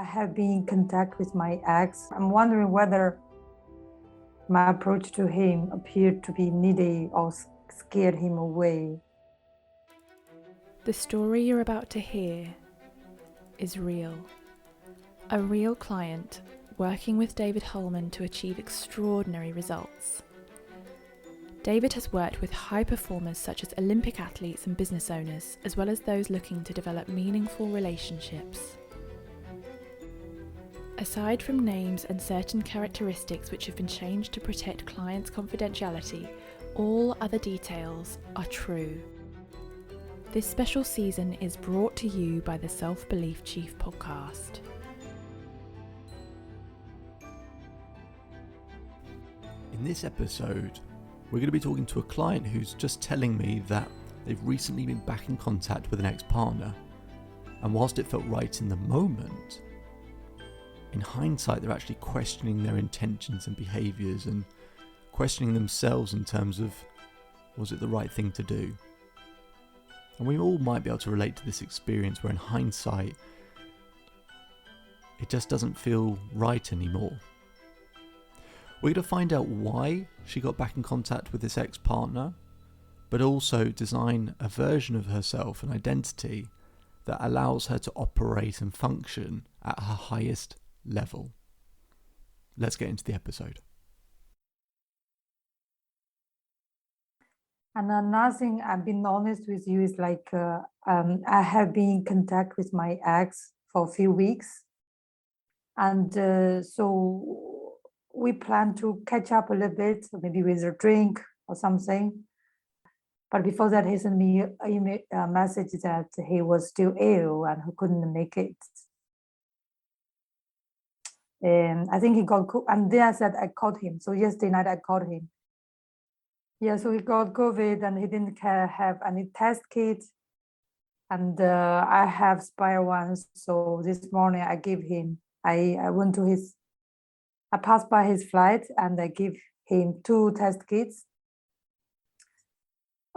I have been in contact with my ex. I'm wondering whether my approach to him appeared to be needy or scared him away. The story you're about to hear is real. A real client working with David Holman to achieve extraordinary results. David has worked with high performers such as Olympic athletes and business owners, as well as those looking to develop meaningful relationships. Aside from names and certain characteristics which have been changed to protect clients' confidentiality, all other details are true. This special season is brought to you by the Self-Belief Chief podcast. In this episode, we're going to be talking to a client who's just telling me that they've recently been back in contact with an ex-partner, and whilst it felt right in the moment, in hindsight they're actually questioning their intentions and behaviours and questioning themselves in terms of, was it the right thing to do? And we all might be able to relate to this experience where in hindsight it just doesn't feel right anymore. We're going to find out why she got back in contact with this ex-partner, but also design a version of herself, an identity that allows her to operate and function at her highest level. Let's get into the episode. And another thing, I've been honest with you, is I have been in contact with my ex for a few weeks. And so we plan to catch up a little bit, maybe with a drink or something. But before that, he sent me a message that he was still ill and he couldn't make it. And I think he got, and then I said I called him. So yesterday night I called him. Yeah, so he got COVID and he didn't have any test kit. And I have spare ones. So this morning I gave him, I went to I passed by his flight and I give him 2 test kits.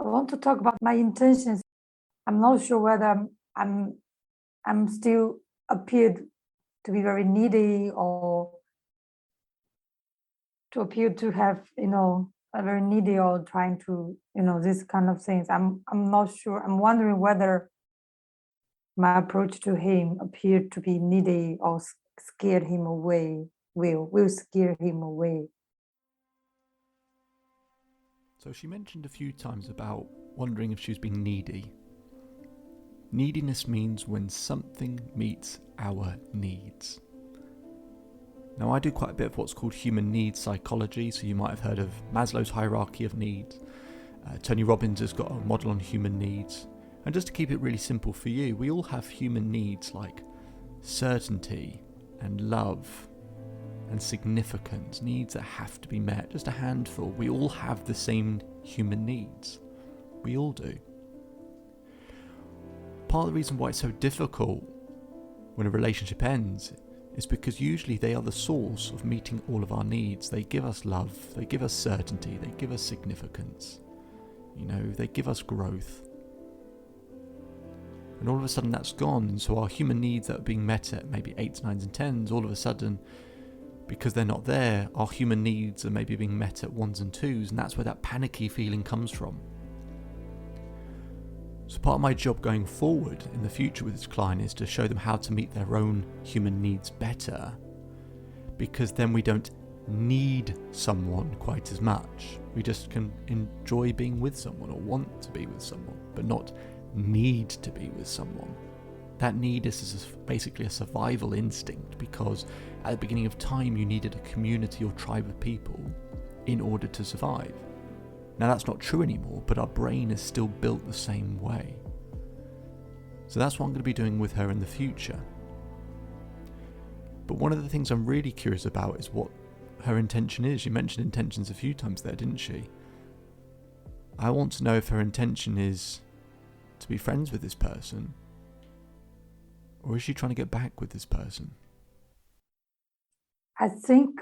I want to talk about my intentions. I'm not sure whether I'm still appeared to be very needy or to appear to have, a very needy or trying to, this kind of things. I'm not sure. I'm wondering whether my approach to him appeared to be needy or scared him away, will scare him away. So she mentioned a few times about wondering if she was being needy. Neediness means when something meets our needs. Now, I do quite a bit of what's called human needs psychology, so you might have heard of Maslow's hierarchy of needs. Tony Robbins has got a model on human needs. And just to keep it really simple for you, we all have human needs like certainty and love and significance, needs that have to be met, just a handful. We all have the same human needs. We all do. Part of the reason why it's so difficult when a relationship ends is because usually they are the source of meeting all of our needs. They give us love, they give us certainty, they give us significance, they give us growth. And all of a sudden that's gone, and so our human needs that are being met at maybe 8s, 9s and 10s, all of a sudden, because they're not there, our human needs are maybe being met at 1s and 2s, and that's where that panicky feeling comes from. So part of my job going forward in the future with this client is to show them how to meet their own human needs better, because then we don't need someone quite as much. We just can enjoy being with someone or want to be with someone, but not need to be with someone. That need is basically a survival instinct, because at the beginning of time you needed a community or tribe of people in order to survive. Now that's not true anymore, but our brain is still built the same way. So that's what I'm going to be doing with her in the future. But one of the things I'm really curious about is what her intention is. She mentioned intentions a few times there, didn't she? I want to know if her intention is to be friends with this person, or is she trying to get back with this person? I think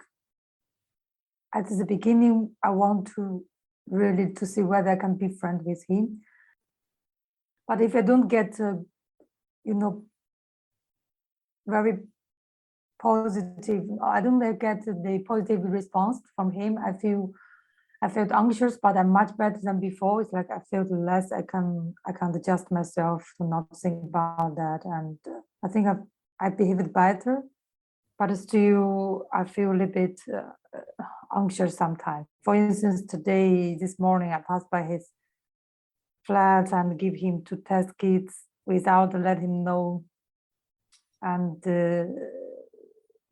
at the beginning, I want to really to see whether I can be friends with him. But if I don't get, very positive. I don't get the positive response from him. I felt anxious, but I'm much better than before. It's like I felt less. I can adjust myself to not think about that, and I think I behaved better. But still, I feel a little bit anxious sometimes. For instance, this morning, I passed by his flat and give him 2 test kits without letting him know, and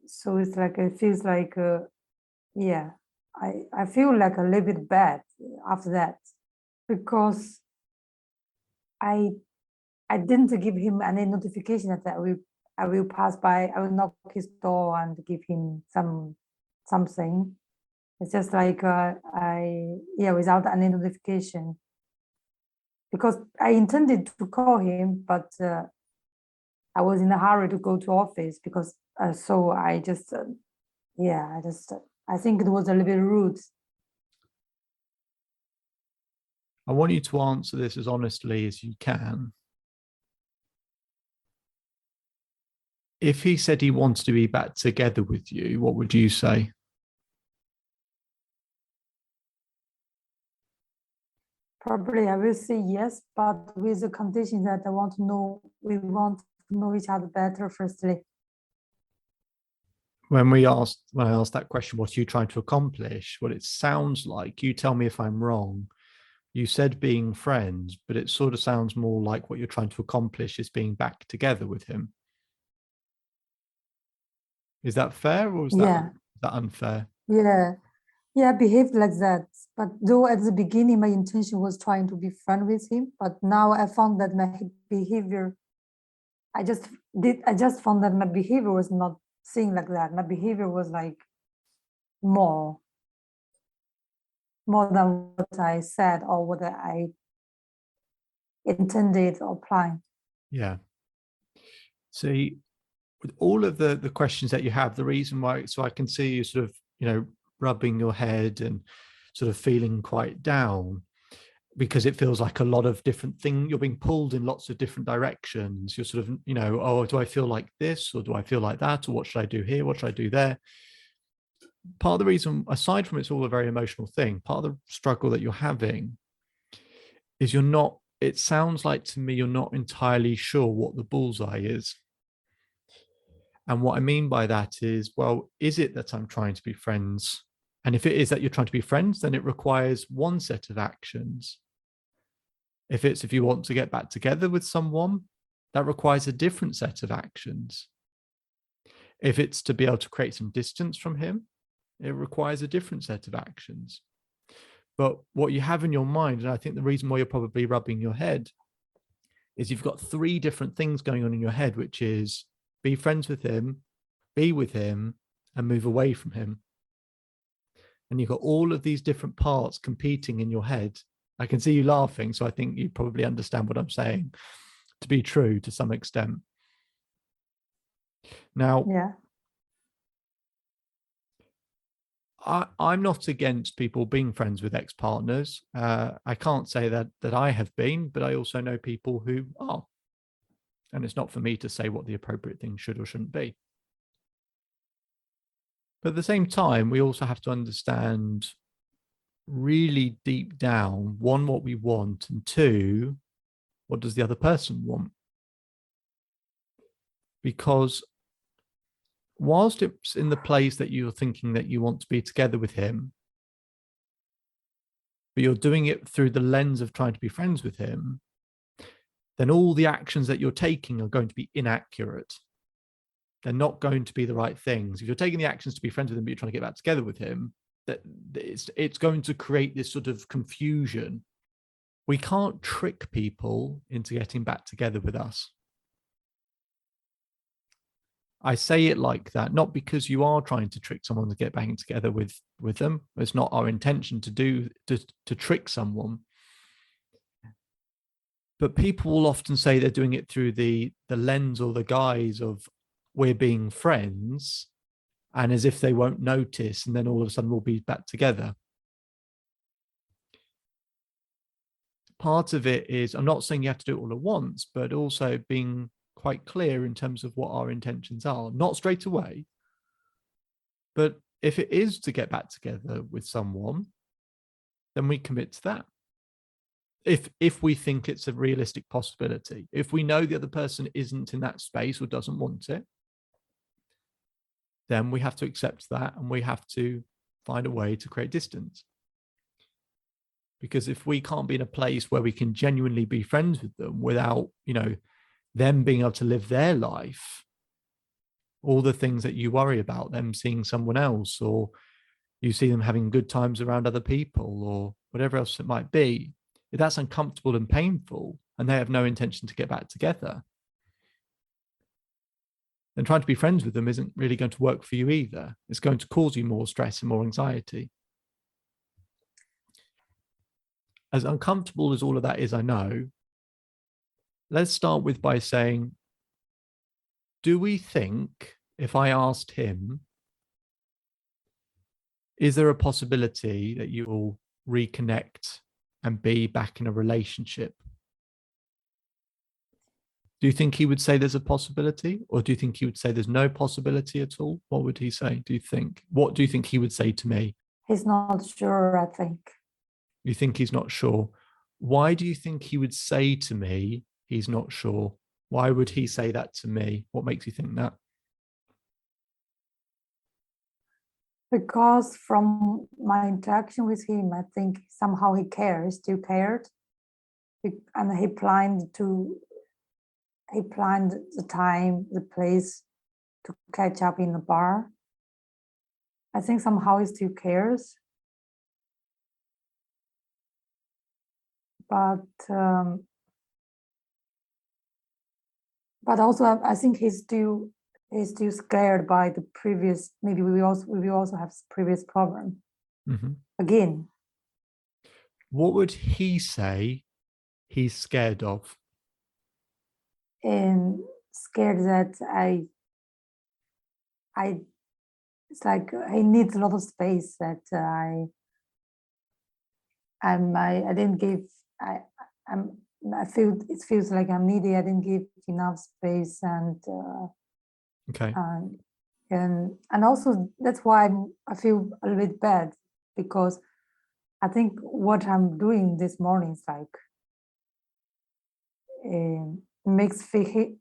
so it's like it feels like yeah. I feel like a little bit bad after that because I didn't give him any notification that I will pass by. I will knock his door and give him something. It's just like without any notification, because I intended to call him, but I was in a hurry to go to office because so I just I think it was a little bit rude. I want you to answer this as honestly as you can. If he said he wants to be back together with you, what would you say? Probably I will say yes, but with the condition that we want to know each other better firstly. When I asked that question, what are you trying to accomplish? What it sounds like, you tell me if I'm wrong. You said being friends, but it sort of sounds more like what you're trying to accomplish is being back together with him. Is that fair or is that unfair? Yeah, I behaved like that. But though at the beginning my intention was trying to be friend with him, but now I found that my behavior, I just found that my behavior was not saying like that. My behavior was like more than what I said or what I intended or planned. Yeah. See, with all of the questions that you have, the reason why, so I can see you sort of, rubbing your head and sort of feeling quite down, because it feels like a lot of different things. You're being pulled in lots of different directions. You're sort of, oh, do I feel like this or do I feel like that? Or what should I do here? What should I do there? Part of the reason, aside from it's all a very emotional thing, part of the struggle that you're having is it sounds like to me, you're not entirely sure what the bullseye is. And what I mean by that is, well, is it that I'm trying to be friends? And if it is that you're trying to be friends, then it requires one set of actions. If you want to get back together with someone, that requires a different set of actions. If it's to be able to create some distance from him, it requires a different set of actions. But what you have in your mind, and I think the reason why you're probably rubbing your head, is you've got 3 different things going on in your head, which is be friends with him, be with him, and move away from him. And you've got all of these different parts competing in your head. I can see you laughing, so I think you probably understand what I'm saying to be true to some extent. Now, yeah. I'm not against people being friends with ex-partners. I can't say that I have been, but I also know people who are. And it's not for me to say what the appropriate thing should or shouldn't be. But at the same time, we also have to understand really deep down, 1, what we want, and 2, what does the other person want? Because whilst it's in the place that you're thinking that you want to be together with him, but you're doing it through the lens of trying to be friends with him, then all the actions that you're taking are going to be inaccurate. They're not going to be the right things. If you're taking the actions to be friends with him, but you're trying to get back together with him, that it's going to create this sort of confusion. We can't trick people into getting back together with us. I say it like that, not because you are trying to trick someone to get back together with them. It's not our intention to trick someone. But people will often say they're doing it through the lens or the guise of we're being friends, and as if they won't notice, and then all of a sudden we'll be back together. Part of it is, I'm not saying you have to do it all at once, but also being quite clear in terms of what our intentions are. Not straight away, But if it is to get back together with someone, then we commit to that. If we think it's a realistic possibility, if we know the other person isn't in that space or doesn't want it, then we have to accept that and we have to find a way to create distance. Because if we can't be in a place where we can genuinely be friends with them without, them being able to live their life, all the things that you worry about, them seeing someone else, or you see them having good times around other people, or whatever else it might be, if that's uncomfortable and painful and they have no intention to get back together, then trying to be friends with them isn't really going to work for you either. It's going to cause you more stress and more anxiety. As uncomfortable as all of that is, I know, let's start with by saying, do we think, if I asked him, is there a possibility that you will reconnect and be back in a relationship? Do you think he would say there's a possibility, or do you think he would say there's no possibility at all? What would he say, do you think? What do you think he would say to me? He's not sure, I think. You think he's not sure? Why do you think he would say to me he's not sure? Why would he say that to me? What makes you think that? Because from my interaction with him, I think somehow he still cared. And he planned the time, the place to catch up in the bar. I think somehow he still cares. But also I think he's still scared by the previous, maybe we also have previous problem. Mm-hmm. Again. What would he say he's scared of? And scared that it's like he needs a lot of space that I didn't give. I feel it feels like I'm needy. I didn't give enough space, and okay. And also that's why I feel a little bit bad, because I think what I'm doing this morning is like makes him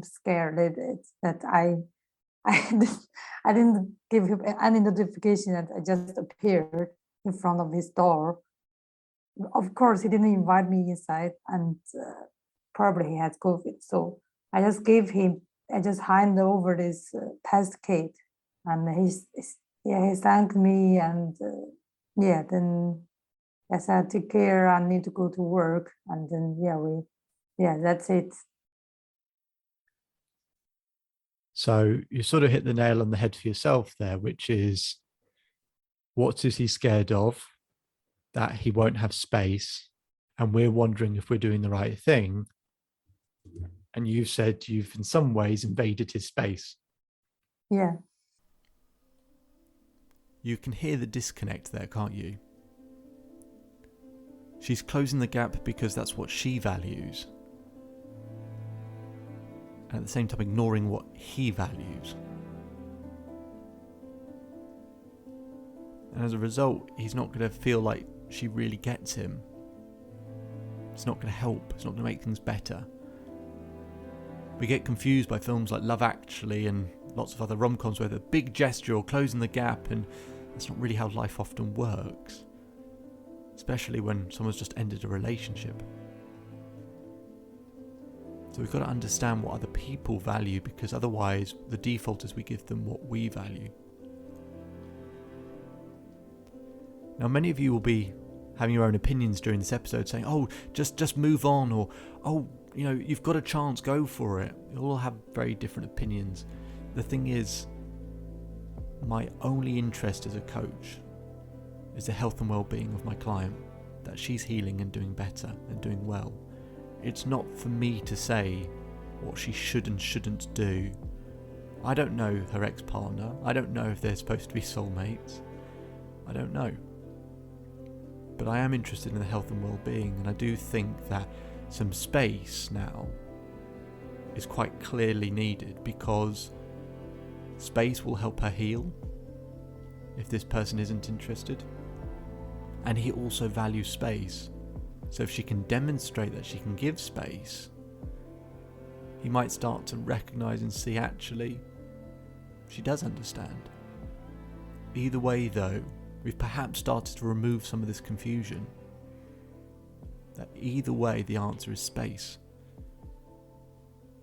scared that I didn't give him any notification that I just appeared in front of his door. Of course, he didn't invite me inside, and probably he had COVID. So I just handed over this test kit, and he thanked me, and then I said, take care, I need to go to work, and then that's it. So you sort of hit the nail on the head for yourself there, which is, what is he scared of? That he won't have space, and we're wondering if we're doing the right thing. And you've said you've in some ways invaded his space. Yeah. You can hear the disconnect there, can't you? She's closing the gap because that's what she values, and at the same time ignoring what he values. And as a result, he's not going to feel like she really gets him. It's not going to help. It's not going to make things better. We get confused by films like Love Actually and lots of other rom-coms where the big gesture or closing the gap, and that's not really how life often works. Especially when someone's just ended a relationship. So we've got to understand what other people value, because otherwise the default is we give them what we value. Now, many of you will be having your own opinions during this episode, saying, oh, just move on, or, oh, you've got a chance, go for it. You'll all have very different opinions. The thing is, my only interest as a coach is the health and well-being of my client, that she's healing and doing better and doing well. It's not for me to say what she should and shouldn't do. I don't know her ex-partner. I don't know if they're supposed to be soulmates. I don't know. But I am interested in the health and well-being, and I do think that some space now is quite clearly needed, because Space will help her heal if this person isn't interested. And he also values space. So if she can demonstrate that she can give space, he might start to recognize and see actually she does understand. Either way though, we've perhaps started to remove some of this confusion. That either way the answer is space.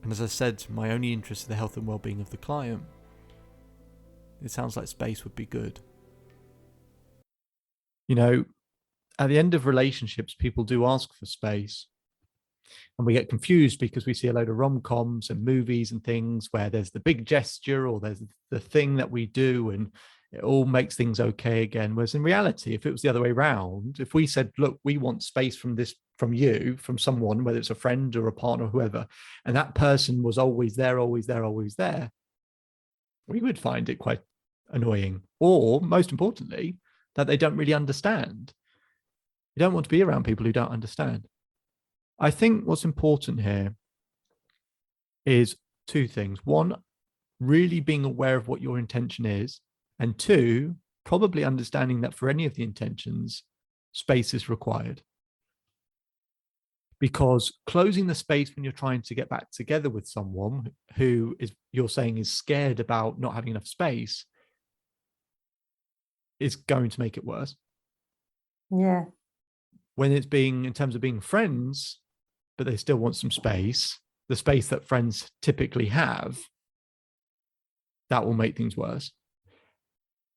And as I said, my only interest is the health and well-being of the client. It sounds like space would be good. You know, at the end of relationships, people do ask for space. And we get confused because we see a load of rom-coms and movies and things where there's the big gesture or there's the thing that we do and it all makes things okay again. Whereas in reality, if it was the other way around, if we said, look, we want space from you, from someone, whether it's a friend or a partner or whoever, and that person was always there, we would find it quite annoying. Or most importantly, that they don't really understand. You don't want to be around people who don't understand. I think what's important here is two things. One, really being aware of what your intention is. And two, probably understanding that for any of the intentions, space is required. Because closing the space when you're trying to get back together with someone who is, you're saying, is scared about not having enough space is going to make it worse. Yeah. When it's being, in terms of being friends, but they still want some space, the space that friends typically have, that will make things worse.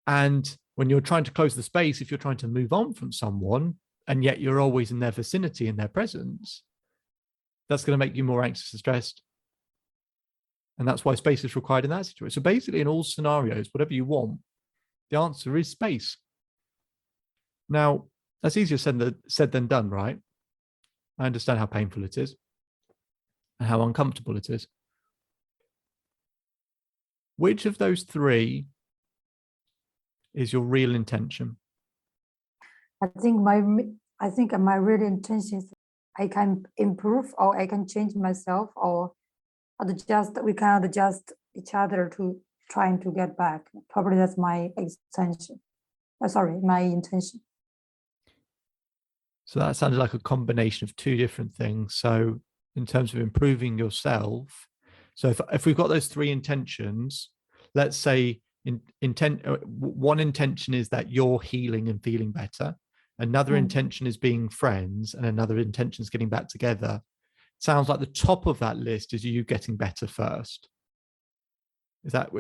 And when you're trying to close the space, if you're trying to move on from someone, and yet you're always in their vicinity, in their presence, that's going to make you more anxious and stressed. And that's why space is required in that situation. So basically, in all scenarios, whatever you want, the answer is space. Now, that's easier said than done, right? I understand how painful it is and how uncomfortable it is. Which of those three is your real intention? I think my real intention is I can improve or I can change myself or we can adjust each other to trying to get back. Probably that's my intention. My intention. So that sounded like a combination of two different things. So in terms of improving yourself, so if we've got those three intentions, let's say one intention is that you're healing and feeling better. Another intention is being friends, and another intention is getting back together. Sounds like the top of that list is you getting better first. Is that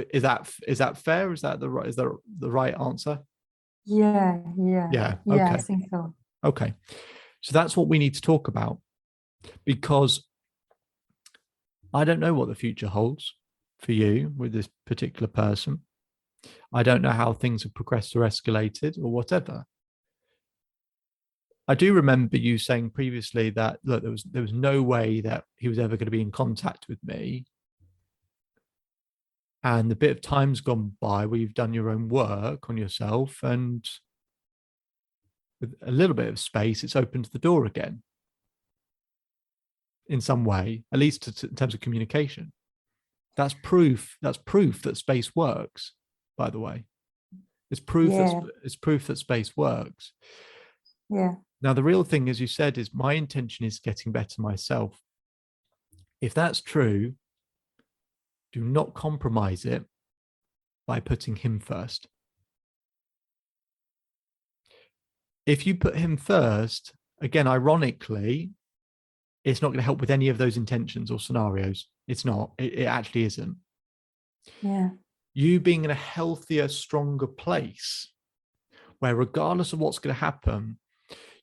fair? Is that the right answer? Yeah. Okay. I think so. Okay. So that's what we need to talk about, because I don't know what the future holds for you with this particular person. I don't know how things have progressed or escalated or whatever. I do remember you saying previously that, look, there was no way that he was ever going to be in contact with me. And the bit of time's gone by where you've done your own work on yourself, and with a little bit of space, it's opened the door again in some way, at least in terms of communication. That's proof that space works, by the way. It's proof that space works. Yeah. Now, the real thing, as you said, is my intention is getting better myself. If that's true, do not compromise it by putting him first. If you put him first, again, ironically, it's not going to help with any of those intentions or scenarios. It's not. It actually isn't. Yeah. You being in a healthier, stronger place where regardless of what's going to happen,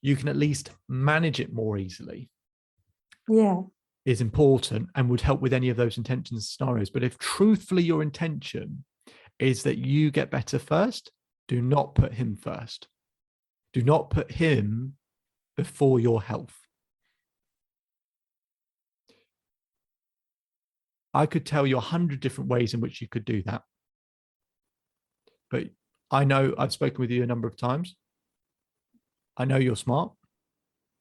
you can at least manage it more easily. Yeah. Is important and would help with any of those intentions and scenarios. But if truthfully your intention is that you get better first, do not put him first. Do not put him before your health. I could tell you 100 different ways in which you could do that. But I know I've spoken with you a number of times. I know you're smart.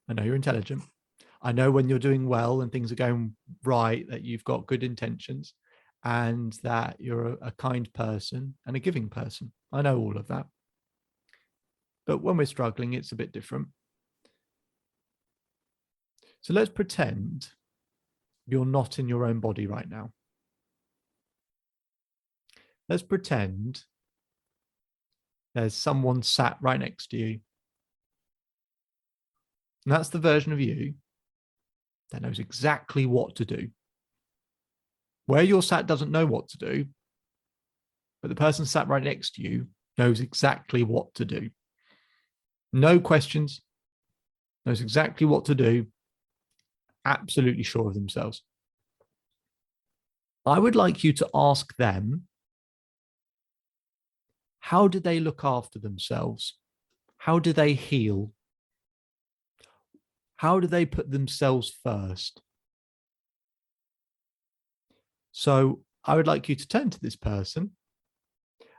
I know you're intelligent. I know when you're doing well and things are going right that you've got good intentions. and that you're a kind person and a giving person. I know all of that. But when we're struggling, it's a bit different. So let's pretend you're not in your own body right now. Let's pretend there's someone sat right next to you. And that's the version of you that knows exactly what to do. Where you're sat doesn't know what to do, but the person sat right next to you knows exactly what to do. No questions, knows exactly what to do, absolutely sure of themselves. I would like you to ask them, how do they look after themselves? How do they heal? How do they put themselves first? So I would like you to turn to this person.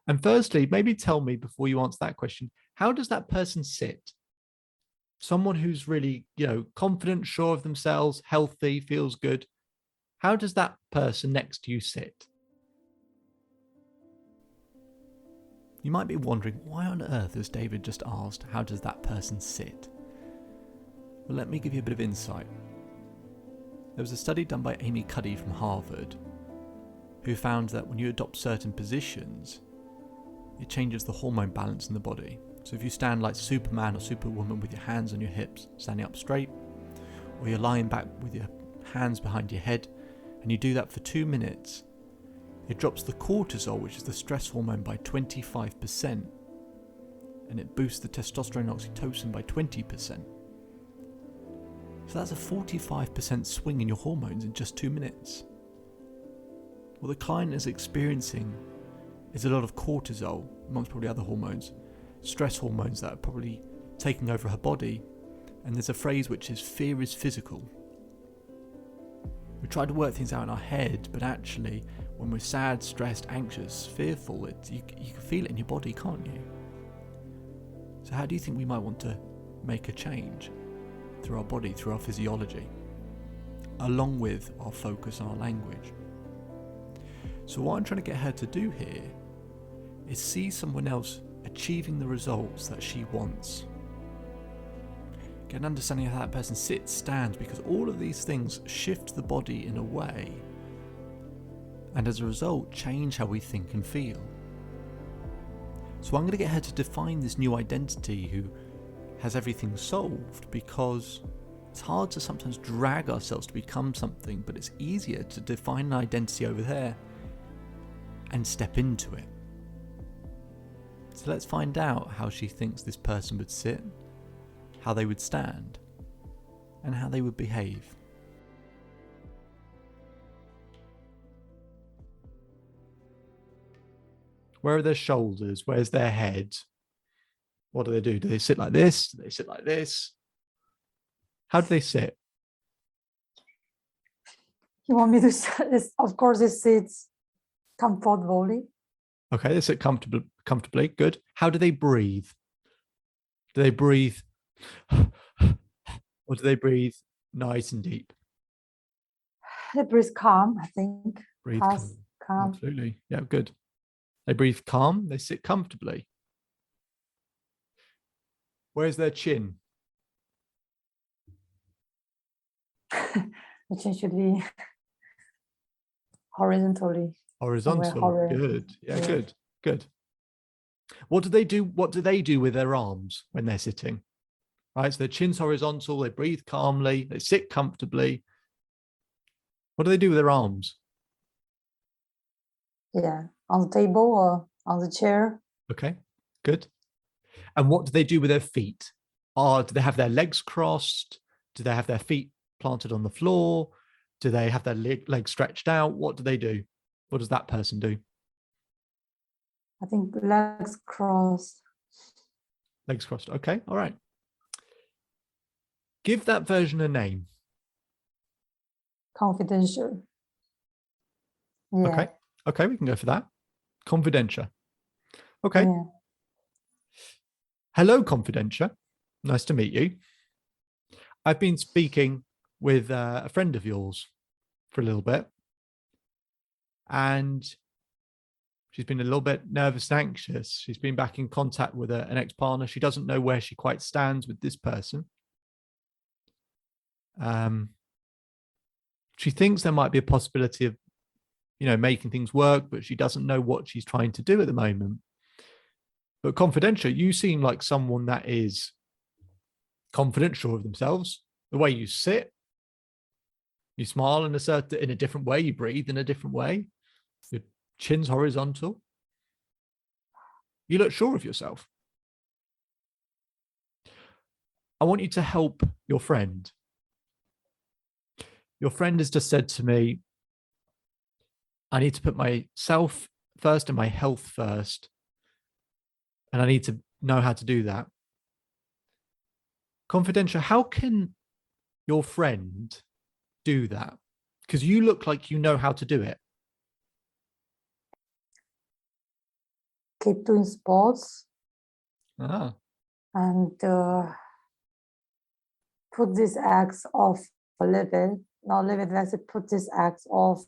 And firstly, maybe tell me before you answer that question, how does that person sit? Someone who's really, confident, sure of themselves, healthy, feels good. How does that person next to you sit? You might be wondering, why on earth has David just asked, how does that person sit? Well, let me give you a bit of insight. There was a study done by Amy Cuddy from Harvard who found that when you adopt certain positions, it changes the hormone balance in the body. So if you stand like Superman or Superwoman with your hands on your hips, standing up straight, or you're lying back with your hands behind your head, and you do that for 2 minutes, it drops the cortisol, which is the stress hormone, by 25%, and it boosts the testosterone and oxytocin by 20%. So that's a 45% swing in your hormones in just 2 minutes. What the client is experiencing is a lot of cortisol, amongst probably other hormones, stress hormones that are probably taking over her body. And there's a phrase which is fear is physical. We try to work things out in our head, but actually when we're sad, stressed, anxious, fearful, you can feel it in your body, can't you? So how do you think we might want to make a change? Through our body, through our physiology, along with our focus on our language. So what I'm trying to get her to do here is see someone else achieving the results that she wants. Get an understanding of how that person sits, stands, because all of these things shift the body in a way, and as a result, change how we think and feel. So I'm going to get her to define this new identity who has everything solved, because it's hard to sometimes drag ourselves to become something, but it's easier to define an identity over there and step into it. So let's find out how she thinks this person would sit, how they would stand, and how they would behave. Where are their shoulders? Where's their head? What do? Do they sit like this? Do they sit like this? How do they sit? You want me to of course it sits comfortably. Okay, they sit comfortably. Good. How do they breathe? Do they breathe or do they breathe nice and deep? They breathe calm, I think. Breathe calm. Absolutely. Yeah, good. They breathe calm. They sit comfortably. Where's their chin? The chin should be horizontally. Horizontal. Good. Yeah, good. What do they do? What do they do with their arms when they're sitting? Right. So their chin's horizontal. They breathe calmly. They sit comfortably. What do they do with their arms? Yeah, on the table or on the chair. Okay, good. And what do they do with their feet? Do they have their legs crossed? Do they have their feet planted on the floor? Do they have their legs stretched out? What do they do? What does that person do? I think legs crossed. Legs crossed. Okay, all right. Give that version a name. Confidential. Yeah. Okay, we can go for that. Confidential. Okay. Yeah. Hello, Confidential. Nice to meet you. I've been speaking with a friend of yours for a little bit. and she's been a little bit nervous and anxious. She's been back in contact with an ex-partner. She doesn't know where she quite stands with this person. She thinks there might be a possibility of, making things work, but she doesn't know what she's trying to do at the moment. But confidential, you seem like someone that is confident, sure of themselves. The way you sit, you smile in a different way, you breathe in a different way, your chin's horizontal. You look sure of yourself. I want you to help your friend. Your friend has just said to me, I need to put myself first and my health first. And I need to know how to do that. Confidential, how can your friend do that? Because you look like you know how to do it. Keep doing sports Ah, and put these acts off a little bit. Not a little bit, let's say put these acts off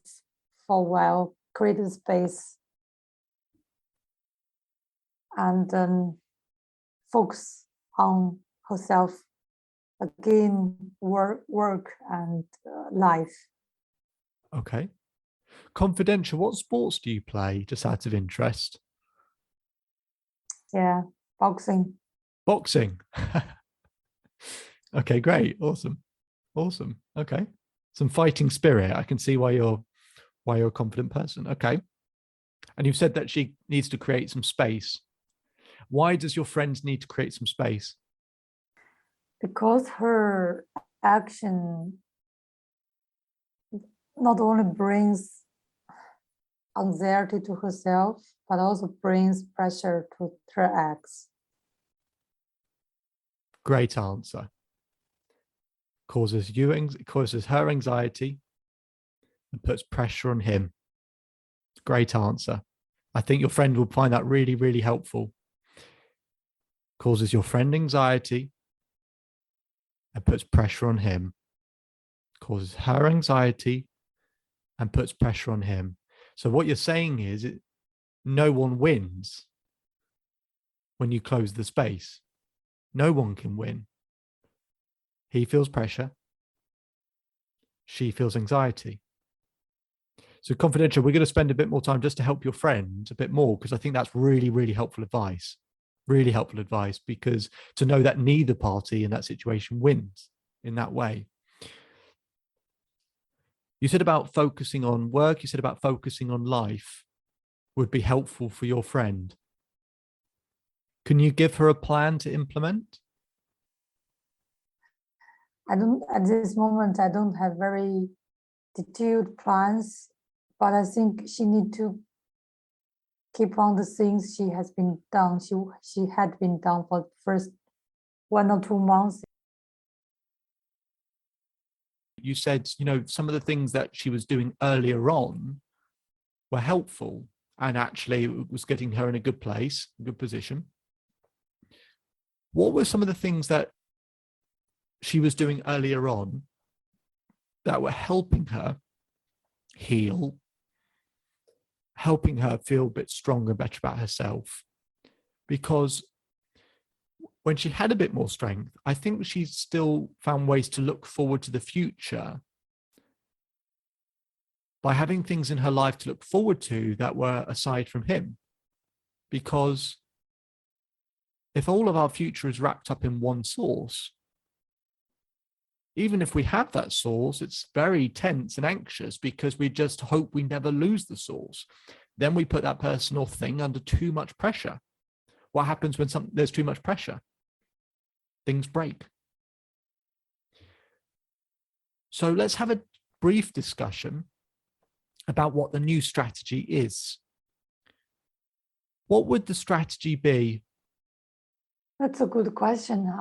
for a while, create a space, and then focus on herself again, work and life. okay. Confidential, what sports do you play, just out of interest? Yeah, boxing. Boxing. Okay, great. Awesome. Okay. Some fighting spirit. I can see why you're a confident person. Okay. And you've said that she needs to create some space. Why does your friend need to create some space? Because her action not only brings anxiety to herself, but also brings pressure to her ex. Great answer. Causes her anxiety and puts pressure on him. Great answer. I think your friend will find that really, really helpful. Causes your friend anxiety and puts pressure on him. Causes her anxiety and puts pressure on him. So what you're saying is no one wins when you close the space. No one can win. He feels pressure. She feels anxiety. So confidential, we're going to spend a bit more time just to help your friend a bit more, because I think that's really, really helpful advice. Really helpful advice, because to know that neither party in that situation wins in that way. You said about focusing on work, you said about focusing on life would be helpful for your friend. Can you give her a plan to implement? At this moment, I don't have very detailed plans, but I think she need to keep on the things she has been done. She had been done for the first 1 or 2 months. You said, some of the things that she was doing earlier on were helpful and actually it was getting her in a good place, a good position. What were some of the things that she was doing earlier on that were helping her heal, helping her feel a bit stronger, better about herself? Because when she had a bit more strength, I think she still found ways to look forward to the future by having things in her life to look forward to that were aside from him. Because if all of our future is wrapped up in one source, even if we have that source, it's very tense and anxious because we just hope we never lose the source. Then we put that person or thing under too much pressure. What happens when there's too much pressure? Things break. So let's have a brief discussion about what the new strategy is. What would the strategy be? That's a good question.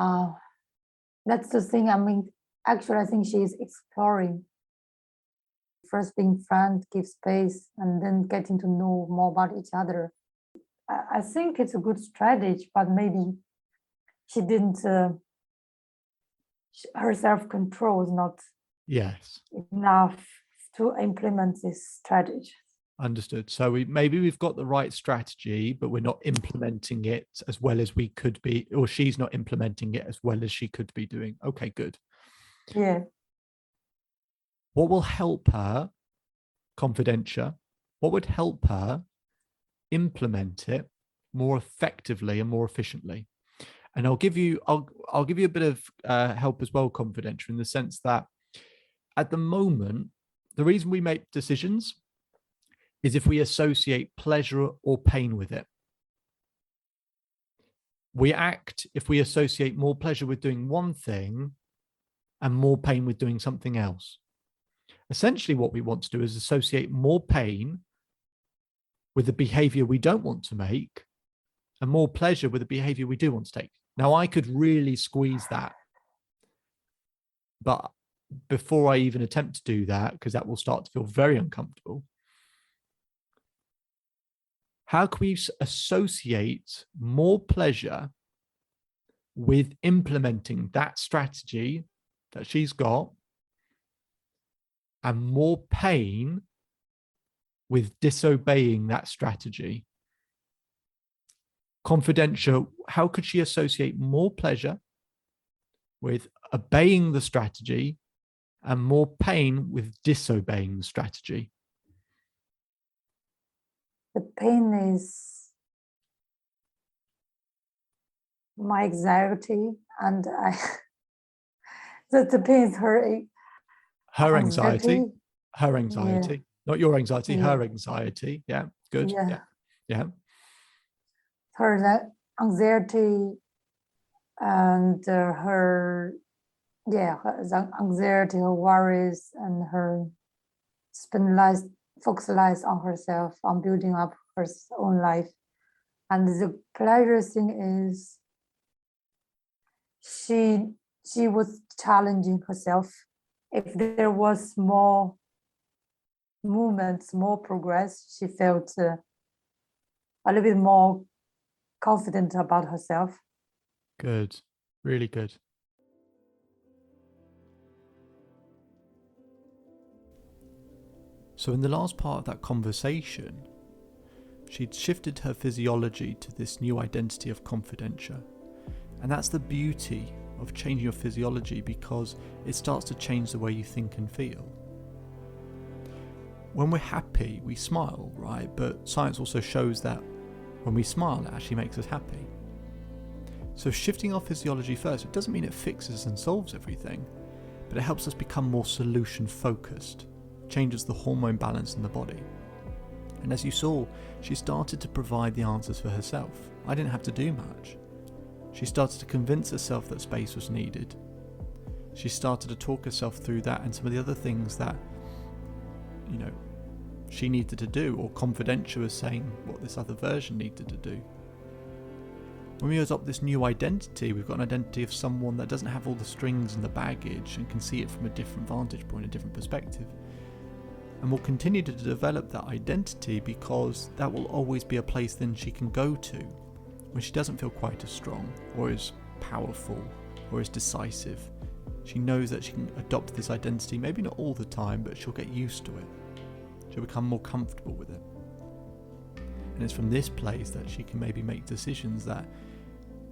That's the thing. Actually, I think she is exploring. First being friends, give space, and then getting to know more about each other. I think it's a good strategy, but maybe she didn't, her self-control is not Yes. enough to implement this strategy. Understood. So we've got the right strategy, but we're not implementing it as well as we could be, or she's not implementing it as well as she could be doing. Okay, good. Yeah. What will help her, confidential, what would help her implement it more effectively and more efficiently? And I'll give you a bit of help as well, confidential, in the sense that at the moment, the reason we make decisions is if we associate pleasure or pain with it. We act if we associate more pleasure with doing one thing and more pain with doing something else. Essentially, what we want to do is associate more pain with the behavior we don't want to make and more pleasure with the behavior we do want to take. Now, I could really squeeze that, but before I even attempt to do that, because that will start to feel very uncomfortable, how can we associate more pleasure with implementing that strategy that she's got and more pain with disobeying that strategy? Confidential, how could she associate more pleasure with obeying the strategy and more pain with disobeying the strategy? The pain is my anxiety, and the pain is her anxiety. Her anxiety, yeah. Not your anxiety, Yeah. her anxiety. Yeah, good. Yeah. Her anxiety and her anxiety, her worries, and her focus on herself, on building up her own life. And the pleasure thing is she was challenging herself. If there was more movements, more progress, she felt a little bit more confident about herself. Good. Really good. So in the last part of that conversation, she'd shifted her physiology to this new identity of confidential. And that's the beauty of changing your physiology, because it starts to change the way you think and feel. When we're happy, we smile, right? But science also shows that when we smile, it actually makes us happy. So shifting our physiology first, it doesn't mean it fixes and solves everything, but it helps us become more solution focused, changes the hormone balance in the body. And as you saw, she started to provide the answers for herself. I didn't have to do much. She started to convince herself that space was needed. She started to talk herself through that and some of the other things that, she needed to do, or confidential was saying what this other version needed to do. When we adopt this new identity, we've got an identity of someone that doesn't have all the strings and the baggage and can see it from a different vantage point, a different perspective. And we'll continue to develop that identity, because that will always be a place then she can go to when she doesn't feel quite as strong or as powerful or as decisive. She knows that she can adopt this identity, maybe not all the time, but she'll get used to it. She'll become more comfortable with it. And it's from this place that she can maybe make decisions that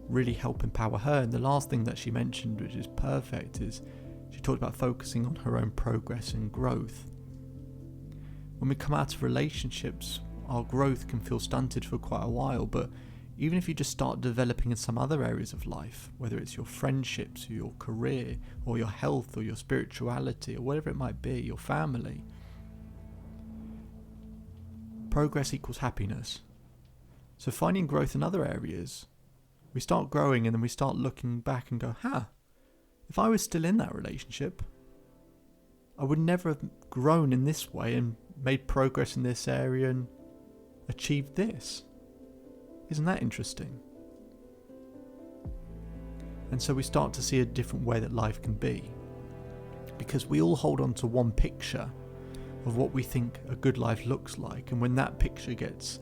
really help empower her. And the last thing that she mentioned, which is perfect, is she talked about focusing on her own progress and growth. When we come out of relationships, our growth can feel stunted for quite a while, but even if you just start developing in some other areas of life, whether it's your friendships or your career or your health or your spirituality or whatever it might be, your family, progress equals happiness. So finding growth in other areas, we start growing and then we start looking back and go, if I was still in that relationship, I would never have grown in this way and made progress in this area and achieved this. Isn't that interesting? And so we start to see a different way that life can be, because we all hold on to one picture of what we think a good life looks like, and when that picture gets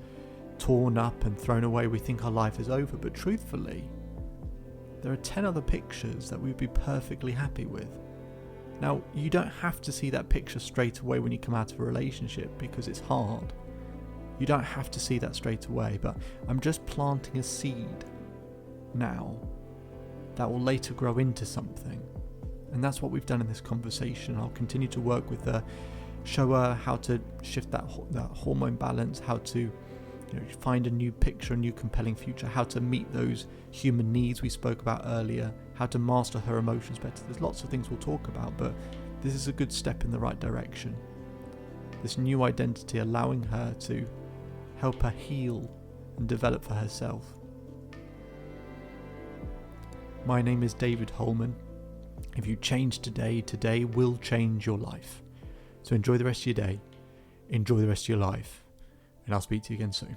torn up and thrown away, we think our life is over. But truthfully, there are 10 other pictures that we'd be perfectly happy with. Now, you don't have to see that picture straight away when you come out of a relationship, because it's hard. You don't have to see that straight away, but I'm just planting a seed now that will later grow into something. And that's what we've done in this conversation. I'll continue to work with her, show her how to shift that hormone balance, how to find a new picture, a new compelling future, how to meet those human needs we spoke about earlier, how to master her emotions better. There's lots of things we'll talk about, but this is a good step in the right direction. This new identity allowing her to help her heal and develop for herself. My name is David Holman. If you change today, today will change your life. So enjoy the rest of your day, enjoy the rest of your life, and I'll speak to you again soon.